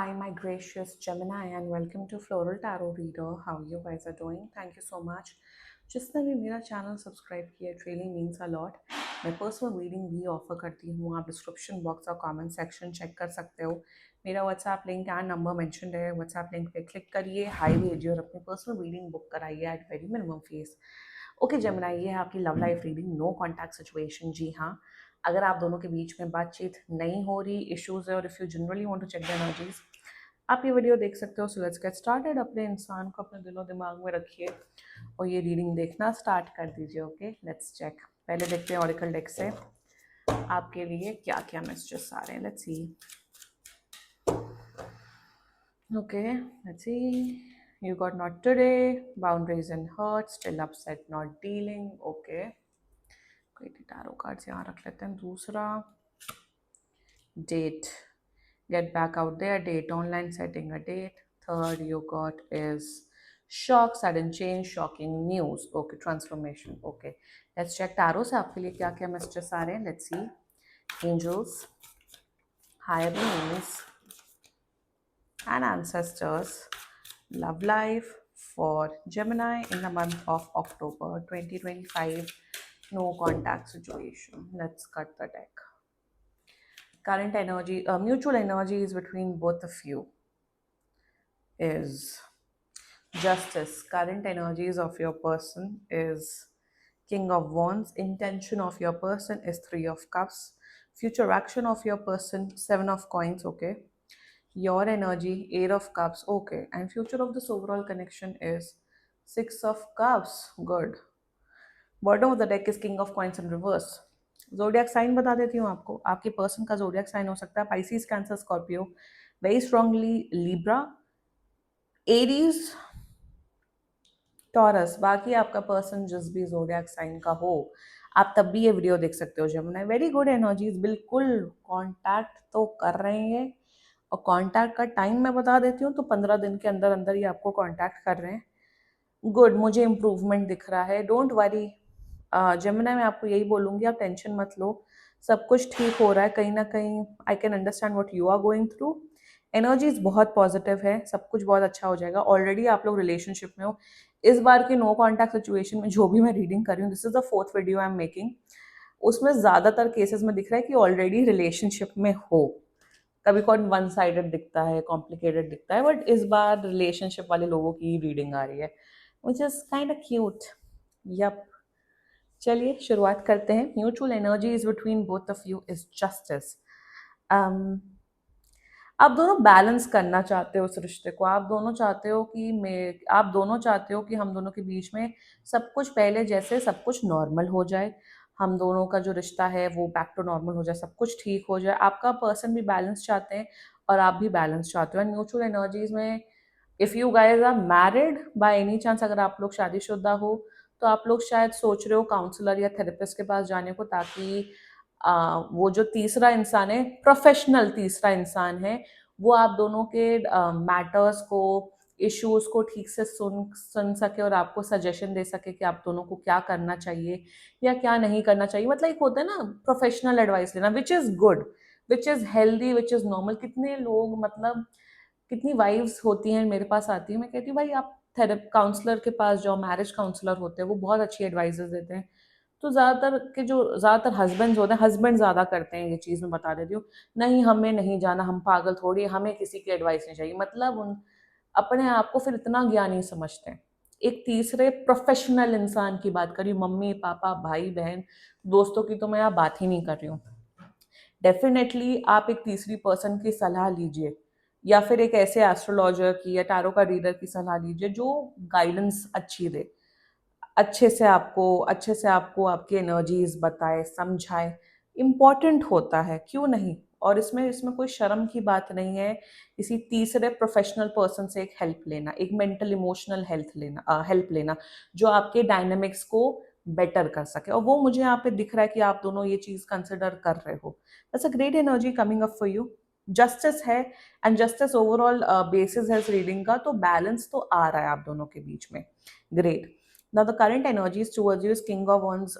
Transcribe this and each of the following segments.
Hi, my gracious Gemini, and welcome to Floral Tarot Reader. How you guys are doing? Thank you so much. जिसने भी मेरा channel subscribe किया it really means a lot. मैं personal reading भी offer करती हूँ। आप description box और कमेंट सेक्शन चेक कर सकते हो। मेरा WhatsApp link and number mention है। व्हाट्सएप लिंक पे क्लिक करिए, हाई भेजिए और अपनी पर्सनल रीडिंग बुक कराइए at very minimum fees. Okay Gemini, ये है आपकी love life reading, no contact situation. जी हाँ, अगर आप दोनों के बीच में बातचीत नहीं हो रही, इश्यूज है, और if you generally want to check the energies, आप ये वीडियो देख सकते हो। So let's get started. अपने इंसान को अपने दिलो दिमाग में रखिए और ये रीडिंग देखना स्टार्ट कर दीजिए। Okay, let's check. पहले देखते हैं ऑरिकल डेक से आपके लिए क्या क्या मैसेजेस आ रहे हैं। Let's see. Okay, let's see. You got not today, boundaries and hurt, still upset, not dealing. Okay, कोई टारो कार्ड्स यहाँ रख लेते हैं। दूसरा, date, get back out there, date online, setting a date. Third you got is shock, sudden change, shocking news. Okay, transformation. Okay, let's check tarot से आपके लिए क्या क्या messages आ रहे हैं. Let's see. Angels, higher beings and ancestors, love life for Gemini in the month of October 2025. No contact situation. Let's cut the deck. Current energy, mutual energies between both of you is justice. Current energies of your person is King of Wands. Intention of your person is Three of Cups. Future action of your person, Seven of Coins. Okay. Your energy, Eight of Cups. Okay. And future of this overall connection is Six of Cups. Good. Bottom of the deck is king of coins in reverse. Zodiac sign बता देती हूँ आपको। आपके person का zodiac sign हो सकता है Pisces, cancer, Scorpio, very strongly Libra, Aries, taurus. बाकी आपका पर्सन जिस भी जोडियक साइन का हो, आप तब भी ये वीडियो देख सकते हो। जमुना, वेरी गुड एनर्जीज, बिल्कुल कांटेक्ट तो कर रहे हैं। और कांटेक्ट का टाइम मैं बता देती हूँ, तो 15 दिन के अंदर अंदर ही आपको कांटेक्ट कर रहे हैं। गुड, मुझे इम्प्रूवमेंट दिख रहा है। डोंट वरी जमुना, मैं आपको यही बोलूँगी, आप टेंशन मत लो, सब कुछ ठीक हो रहा है। कहीं ना कहीं I can understand what you are going through. Energies बहुत पॉजिटिव है, सब कुछ बहुत अच्छा हो जाएगा। ऑलरेडी आप लोग रिलेशनशिप में हो। इस बार के नो कॉन्टैक्ट सिचुएशन में जो भी मैं रीडिंग कर रही हूँ, this is the fourth video I am making, उसमें ज़्यादातर केसेस में दिख रहा है कि ऑलरेडी रिलेशनशिप में हो। कभी कौन वन साइडेड दिखता है, कॉम्प्लिकेटेड दिखता है, बट इस बार रिलेशनशिप वाले लोगों की रीडिंग आ रही है, which is kind of cute. Yup, चलिए शुरुआत करते हैं। Mutual energies between both of you is justice. आप दोनों बैलेंस करना चाहते हो उस रिश्ते को। आप दोनों चाहते हो कि आप दोनों चाहते हो कि हम दोनों के बीच में सब कुछ पहले जैसे सब कुछ नॉर्मल हो जाए। हम दोनों का जो रिश्ता है वो बैक टू नॉर्मल हो जाए, सब कुछ ठीक हो जाए। आपका पर्सन भी बैलेंस चाहते हैं और आप भी बैलेंस चाहते हो। एंड म्यूचुअल एनर्जीज में if you guys are married by any chance, अगर आप लोग शादीशुदा हो, तो आप लोग शायद सोच रहे हो काउंसलर या थेरेपिस्ट के पास जाने को, ताकि वो जो तीसरा इंसान है, प्रोफेशनल तीसरा इंसान है, वो आप दोनों के मैटर्स को, इश्यूज को ठीक से सुन सके और आपको सजेशन दे सके कि आप दोनों को क्या करना चाहिए या क्या नहीं करना चाहिए। मतलब एक होता है ना प्रोफेशनल एडवाइस लेना, which is good, which is healthy, which is normal. कितने लोग, मतलब कितनी वाइफ्स होती हैं मेरे पास आती हैं, मैं कहती हूँ भाई आप थेरेप काउंसलर के पास जाओ, मैरिज काउंसलर होते हैं, वो बहुत अच्छी एडवाइजेस देते हैं। तो ज़्यादातर हस्बैंड्स होते हैं, हस्बैंड ज़्यादा करते हैं ये चीज़, मैं बता देती हूँ। नहीं, हमें नहीं जाना, हम पागल थोड़ी, हमें किसी की एडवाइस नहीं चाहिए। मतलब उन अपने आप को फिर इतना ज्ञानी समझते हैं। एक तीसरे प्रोफेशनल इंसान की बात कर रही हूँ, मम्मी पापा भाई बहन दोस्तों की तो मैं यहाँ बात ही नहीं कर रही हूँ। डेफिनेटली आप एक तीसरी पर्सन की सलाह लीजिए, या फिर एक ऐसे एस्ट्रोलॉजर की या टैरो का रीडर की सलाह लीजिए जो गाइडेंस अच्छी दे, अच्छे से आपको आपकी एनर्जीज बताए, समझाए। इम्पॉर्टेंट होता है, क्यों नहीं। और इसमें इसमें कोई शर्म की बात नहीं है किसी तीसरे प्रोफेशनल पर्सन से एक हेल्प लेना, एक मेंटल इमोशनल हेल्प लेना, जो आपके डायनेमिक्स को बेटर कर सके। और वो मुझे यहाँ पे दिख रहा है कि आप दोनों ये चीज़ कंसिडर कर रहे हो। That's a great energy coming up for you. Justice है, एंड जस्टिस ओवरऑल बेसिस है इस रीडिंग का, तो बैलेंस तो आ रहा है आप दोनों के बीच में। Great. Now the current energies towards you is King of Wands.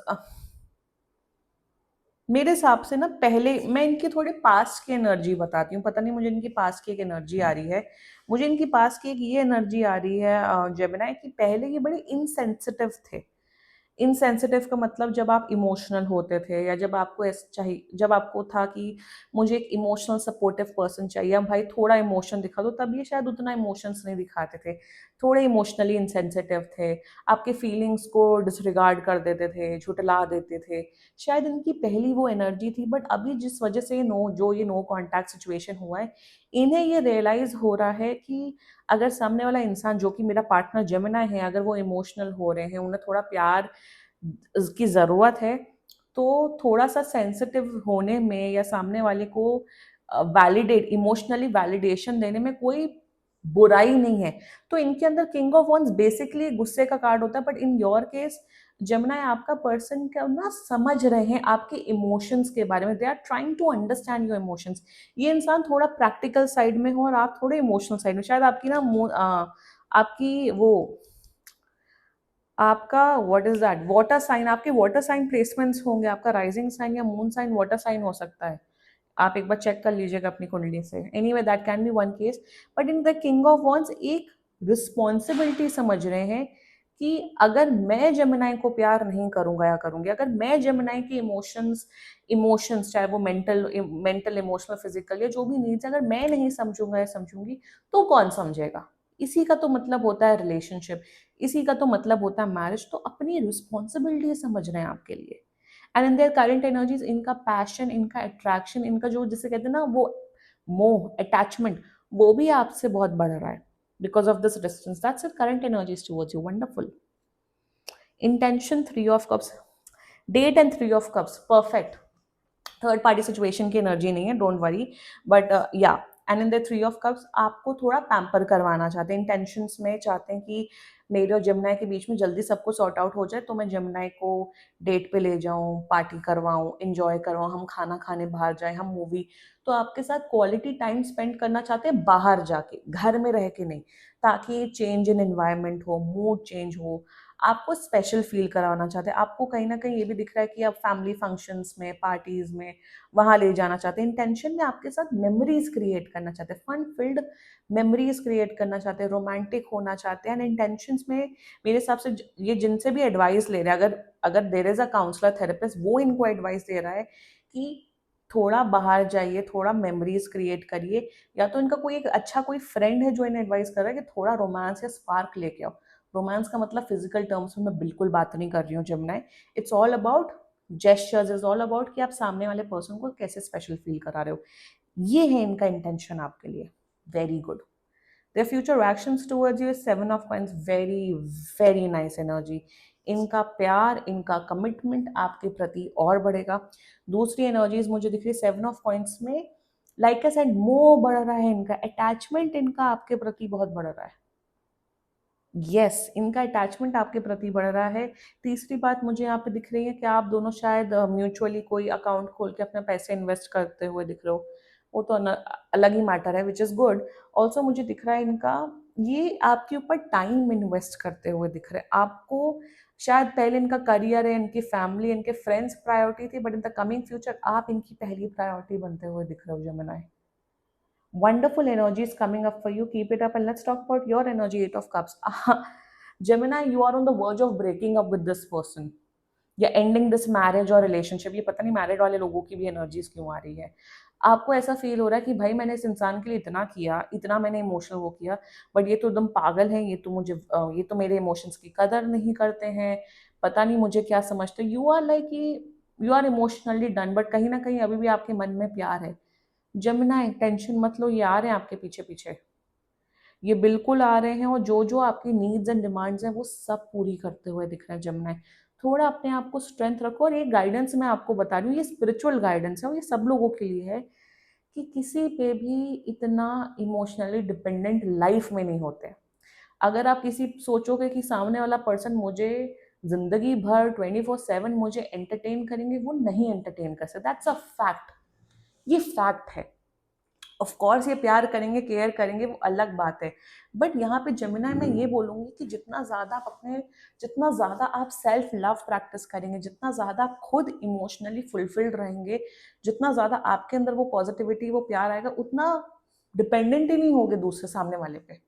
मेरे हिसाब से ना पहले मैं इनकी थोड़ी पास्ट की एनर्जी बताती हूँ, पता नहीं मुझे इनकी पास्ट की एक एनर्जी आ रही है। मुझे इनकी पास्ट की एक ये एनर्जी आ रही है जेमिनाई की, पहले ये बड़े इनसेंसिटिव थे। इनसेंसिटिव का मतलब जब आप इमोशनल होते थे या जब आपको ऐसा चाहिए, जब आपको था कि मुझे एक इमोशनल सपोर्टिव पर्सन चाहिए, अब भाई थोड़ा इमोशन दिखा दो, तब ये शायद उतना इमोशंस नहीं दिखाते थे, थोड़े इमोशनली इंसेंसिटिव थे, आपके फीलिंग्स को डिसरिगार्ड कर देते थे, झुटला देते थे। शायद इनकी पहली वो एनर्जी थी, बट अभी जिस वजह से ये नो कॉन्टैक्ट सिचुएशन हुआ है, इन्हें ये रियलाइज हो रहा है कि अगर सामने वाला इंसान जो कि मेरा पार्टनर जेमिना है, अगर वो इमोशनल हो रहे हैं, उन्हें थोड़ा प्यार की ज़रूरत है, तो थोड़ा-सा सेंसिटिव होने में या सामने वाले को वैलिडेट इमोशनली वैलिडेशन देने में कोई बुराई नहीं है। तो इनके अंदर किंग ऑफ वॉन्ड्स बेसिकली गुस्से का कार्ड होता है, but in your case Gemini आपका पर्सन क्या ना समझ रहे हैं आपके इमोशंस के बारे में, they are trying to understand your emotions. ये इंसान थोड़ा प्रैक्टिकल साइड में हो और आप थोड़े इमोशनल साइड में, शायद आपकी ना आपकी वो आपका what is that water sign, आपके वाटर साइन प्लेसमेंट्स होंगे, आपका राइजिंग साइन या मून साइन वाटर साइन हो सकता है। आप एक बार चेक कर लीजिएगा अपनी कुंडली से। Anyway that can be one case, but in the king of wands एक रिस्पॉन्सिबिलिटी समझ रहे हैं कि अगर मैं जमुनाई को प्यार नहीं करूंगा या करूंगी, अगर मैं जमुनाई की इमोशंस इमोशंस चाहे वो मेंटल इमोशनल फिजिकल या जो भी नीड्स, अगर मैं नहीं समझूंगा या समझूंगी, तो कौन समझेगा। इसी का तो मतलब होता है रिलेशनशिप, इसी का तो मतलब होता है मैरिज। तो अपनी रिस्पॉन्सिबिलिटी समझ रहे हैं आपके लिए। And in their current energies इनका पैशन, इनका अट्रैक्शन, इनका जो जिसे कहते हैं ना वो मोह अटैचमेंट, वो भी आपसे बहुत बढ़ रहा है because of this distance. That's it current energies towards you, wonderful. Intention 3 of cups, date and 3 of cups, perfect. Third party situation की एनर्जी नहीं है, don't worry. But yeah, and in the 3 of cups आपको थोड़ा pamper करवाना चाहते हैं, intentions में चाहते हैं कि मेरे और जमुनाई के बीच में जल्दी सबको सॉर्ट आउट हो जाए, तो मैं जमुनाई को डेट पे ले जाऊं, पार्टी करवाऊं, इंजॉय करवाऊं, हम खाना खाने बाहर जाएं, हम मूवी। तो आपके साथ क्वालिटी टाइम स्पेंड करना चाहते हैं बाहर जाके, घर में रह के नहीं, ताकि चेंज इन एनवायरनमेंट हो, मूड चेंज हो, आपको स्पेशल फील कराना चाहते हैं। आपको कहीं ना कहीं ये भी दिख रहा है कि आप फैमिली फंक्शंस में, पार्टीज में वहां ले जाना चाहते हैं। इंटेंशन में आपके साथ मेमोरीज क्रिएट करना चाहते हैं, फन फिल्ड मेमोरीज क्रिएट करना चाहते हैं, रोमांटिक होना चाहते हैं। एंड इंटेंशंस में मेरे हिसाब से ये जिनसे भी एडवाइस ले रहे हैं, अगर अगर there is a counsellor therapist, वो इनको एडवाइस दे रहा है कि थोड़ा बाहर जाइए, थोड़ा मेमोरीज क्रिएट करिए, या तो इनका कोई एक अच्छा कोई फ्रेंड है जो इन्हें एडवाइस कर रहा है कि थोड़ा रोमांस या स्पार्क लेके आओ। रोमांस का मतलब फिजिकल टर्म्स में मैं बिल्कुल बात नहीं कर रही हूँ जमुनाई। It's all about gestures, is all about कि आप सामने वाले पर्सन को कैसे स्पेशल फील करा रहे हो। ये है इनका इंटेंशन आपके लिए। Very good. their future reactions towards you is 7 of coins, very very nice energy। इनका प्यार, इनका कमिटमेंट आपके प्रति और बढ़ेगा। दूसरी एनर्जीज मुझे दिख रही है 7 ऑफ कॉइंस में, लाइक आई सेड मोह बढ़ रहा है, इनका अटैचमेंट इनका आपके प्रति बहुत बढ़ रहा है। यस इनका अटैचमेंट आपके प्रति बढ़ रहा है। तीसरी बात मुझे यहाँ पे दिख रही है कि आप दोनों शायद म्यूचुअली कोई अकाउंट खोल के अपने पैसे इन्वेस्ट करते हुए दिख रहे हो, वो तो अलग ही मैटर है, विच इज़ गुड। ऑल्सो मुझे दिख रहा है इनका ये आपके ऊपर टाइम इन्वेस्ट करते हुए दिख रहे हैं आपको। शायद पहले इनका करियर है, इनकी फैमिली, इनके फ्रेंड्स प्रायोरिटी थी, but in the coming future आप इनकी पहली प्रायोरिटी बनते हुए दिख रहे हो Gemini. Wonderful energy is coming up for you. Keep it up, and let's talk about your energy, 8 of Cups. Gemini, you are on the verge of breaking up with this person या ending this marriage और relationship. ये पता नहीं married वाले लोगों की भी energies क्यों आ रही है। आपको ऐसा फील हो रहा है कि भाई मैंने इस इंसान के लिए इतना किया, इतना मैंने इमोशनल वो किया, बट ये तो एकदम पागल है, ये तो मेरे इमोशंस की कदर नहीं करते हैं, पता नहीं मुझे क्या समझते। You are like you are emotionally done, but कहीं ना कहीं अभी भी आपके मन में प्यार है। जमुनाई टेंशन मत लो, ये आ रहे हैं आपके पीछे पीछे, ये बिल्कुल आ रहे हैं, और जो जो आपकी नीड्स एंड डिमांड्स हैं वो सब पूरी करते हुए दिख रहे हैं जमुनाई। थोड़ा अपने आप को स्ट्रेंथ रखो। और ये गाइडेंस मैं आपको बता रही हूँ, ये स्पिरिचुअल गाइडेंस है और ये सब लोगों के लिए है कि किसी पे भी इतना इमोशनली डिपेंडेंट लाइफ में नहीं होते। अगर आप किसी सोचोगे कि सामने वाला पर्सन मुझे जिंदगी भर 24/7 मुझे एंटरटेन करेंगे, वो नहीं एंटरटेन कर सकते। दैट्स अ फैक्ट, ये फैक्ट है। ऑफ कोर्स ये प्यार करेंगे, केयर करेंगे, वो अलग बात है। बट यहाँ पे जमुना मैं ये बोलूंगी कि जितना ज़्यादा आप सेल्फ लव प्रैक्टिस करेंगे, जितना ज़्यादा आप खुद इमोशनली फुलफिल्ड रहेंगे, जितना ज़्यादा आपके अंदर वो पॉजिटिविटी, वो प्यार आएगा, उतना डिपेंडेंट ही नहीं होगे दूसरे सामने वाले पे।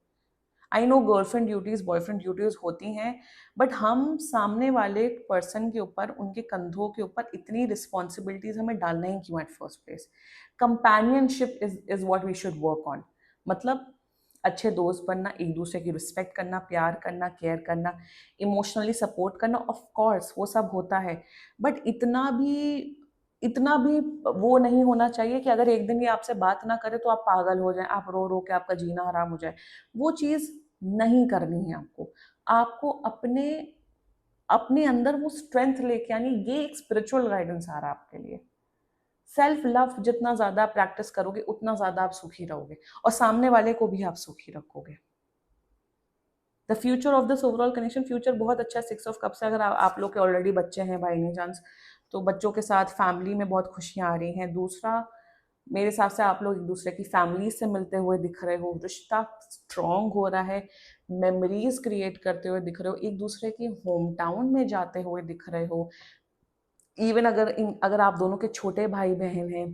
I know girlfriend duties, boyfriend duties होती हैं, बट हम सामने वाले पर्सन के ऊपर, उनके कंधों के ऊपर इतनी रिस्पॉन्सिबिलिटीज हमें डालना ही क्यों at first place. Companionship is what we should work on. मतलब अच्छे दोस्त बनना, एक दूसरे की रिस्पेक्ट करना, प्यार करना, केयर करना, इमोशनली सपोर्ट करना, ऑफ कोर्स वो सब होता है। बट इतना भी वो नहीं होना चाहिए कि अगर एक दिन ये आपसे बात ना करे तो आप पागल हो जाएं, आप रो रो के आपका जीना हराम हो जाए। वो चीज़ नहीं करनी है आपको। आपको अपने अपने अंदर वो स्ट्रेंथ लेके आनी। ये एक स्पिरिचुअल गाइडेंस आ रहा है आपके लिए। सेल्फ लव जितना ज्यादा प्रैक्टिस करोगे, उतना ज्यादा आप सुखी रहोगे, और सामने वाले को भी आप सुखी रखोगे। The future of this overall connection, future बहुत अच्छा है। 6 ऑफ कप से, अगर आप लोग के ऑलरेडी बच्चे हैं बाई एनी चांस, तो बच्चों के साथ फैमिली में बहुत खुशियां आ रही हैं। दूसरा, मेरे हिसाब से आप लोग एक दूसरे की फैमिली से मिलते हुए दिख रहे हो, रिश्ता स्ट्रॉन्ग हो रहा है, मेमोरीज क्रिएट करते हुए दिख रहे हो, एक दूसरे की होम टाउन में जाते हुए दिख रहे हो। इवन अगर आप दोनों के छोटे भाई बहन हैं,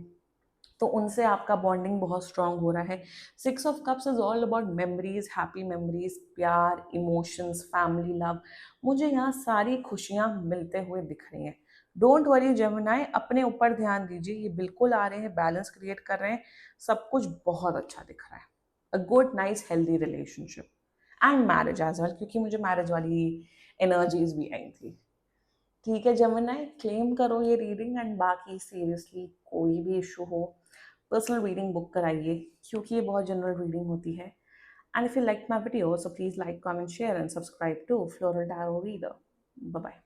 तो उनसे आपका बॉन्डिंग बहुत स्ट्रांग हो रहा है। 6 of cups is all about memories, happy memories, प्यार, इमोशंस, फैमिली लव। मुझे यहाँ सारी खुशियाँ मिलते हुए दिख रही हैं। डोंट वरी जेमिनाई, अपने ऊपर ध्यान दीजिए, ये बिल्कुल आ रहे हैं, बैलेंस क्रिएट कर रहे हैं, सब कुछ बहुत अच्छा दिख रहा है। A good nice healthy relationship and marriage as well, क्योंकि मुझे मैरिज वाली एनर्जीज भी आई थी। ठीक है जेमिनाई, क्लेम करो ये रीडिंग, एंड बाकी सीरियसली कोई भी इशू हो, पर्सनल रीडिंग बुक कराइए, क्योंकि ये बहुत जनरल रीडिंग होती है। And if you like my video, so please like, comment, share and subscribe to Floral Tarot Reader. Bye bye.